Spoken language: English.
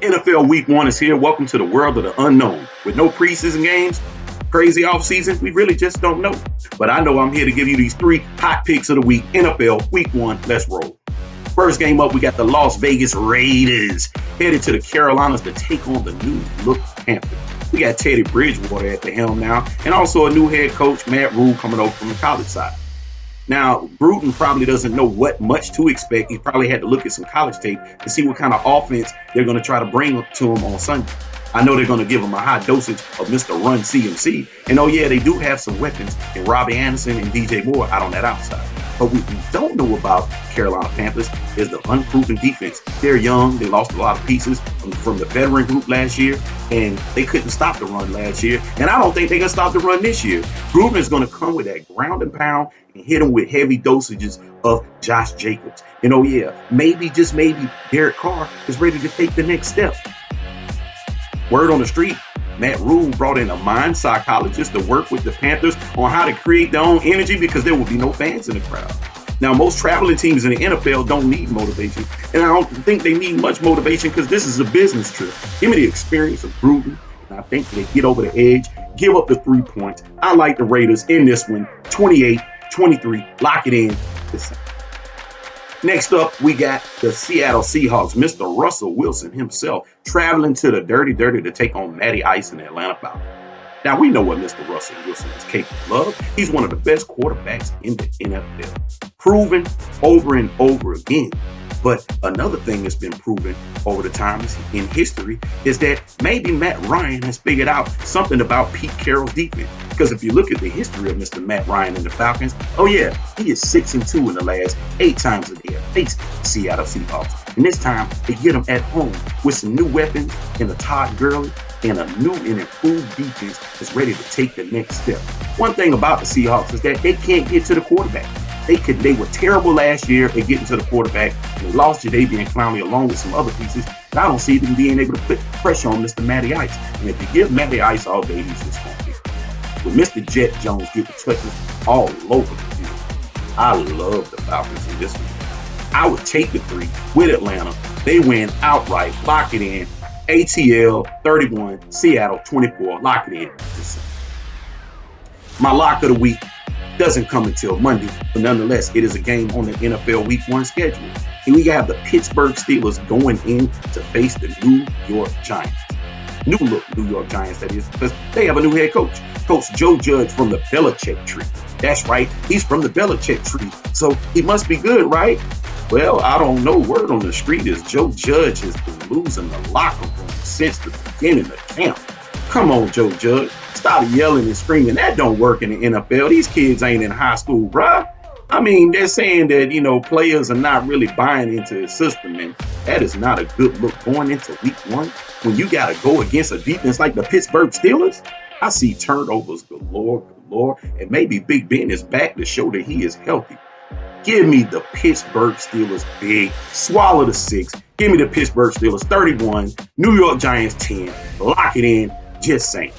NFL Week 1 is here. Welcome to the world of the unknown. With no preseason games, crazy offseason, we really just don't know. But I know I'm here to give you these 3 hot picks of the week. NFL Week 1, let's roll. First game up, we got the Las Vegas Raiders headed to the Carolinas to take on the new look Panthers. We got Teddy Bridgewater at the helm now, and also a new head coach, Matt Rule, coming over from the college side. Now, Gruden probably doesn't know what much to expect. He probably had to look at some college tape to see what kind of offense they're going to try to bring to him on Sunday. I know they're going to give him a high dosage of Mr. Run CMC. And oh yeah, they do have some weapons in Robbie Anderson and DJ Moore out on that outside. But what we don't know about Carolina Panthers is the unproven defense. They're young. They lost a lot of pieces from the veteran group last year, and they couldn't stop the run last year. And I don't think they're going to stop the run this year. Gruden is going to come with that ground and pound and hit them with heavy dosages of Josh Jacobs. And oh yeah, maybe, just maybe, Derek Carr is ready to take the next step. Word on the street, Matt Rule brought in a mind psychologist to work with the Panthers on how to create their own energy because there will be no fans in the crowd. Now, most traveling teams in the NFL don't need motivation, and I don't think they need much motivation because this is a business trip. Give me the experience of Gruden, and I think they get over the edge, give up the 3 points. I like the Raiders in this one, 28-23, lock it in. Next up, we got the Seattle Seahawks, Mr. Russell Wilson himself, traveling to the Dirty to take on Matty Ice and the Atlanta Falcons. Now, we know what Mr. Russell Wilson is capable of. He's one of the best quarterbacks in the NFL, proven over and over again. But another thing that's been proven over the times in history is that maybe Matt Ryan has figured out something about Pete Carroll's defense. Because if you look at the history of Mr. Matt Ryan and the Falcons, oh yeah, he is 6-2 in the last 8 times that they have faced the Seattle Seahawks. And this time, they get them at home with some new weapons and a Todd Gurley and a new and improved defense that's ready to take the next step. One thing about the Seahawks is that they can't get to the quarterback. They were terrible last year at getting to the quarterback. They lost Jadeveon Clowney along with some other pieces. And I don't see them being able to put pressure on Mr. Matty Ice. And if you give Matty Ice all day, he's just going to get it. With Mr. Jet Jones getting touches all over the field, I love the Falcons in this one. I would take the 3 with Atlanta. They win outright. Lock it in. ATL 31, Seattle 24. Lock it in. My lock of the week doesn't come until Monday, but nonetheless, it is a game on the NFL Week 1 schedule. And we have the Pittsburgh Steelers going in to face the New York Giants. New look New York Giants, that is, because they have a new head coach. Coach Joe Judge from the Belichick tree. That's right, he's from the Belichick tree, so he must be good, right? Well, I don't know. Word on the street is Joe Judge has been losing the locker room since the beginning of camp. Come on, Joe Judge. Stop yelling and screaming. That don't work in the NFL. These kids ain't in high school, bruh. I mean, they're saying that, players are not really buying into the system, and that is not a good look going into week 1 when you got to go against a defense like the Pittsburgh Steelers. I see turnovers galore, and maybe Big Ben is back to show that he is healthy. Give me the Pittsburgh Steelers big. Swallow the 6. Give me the Pittsburgh Steelers 31. New York Giants 10. Lock it in. Just saying.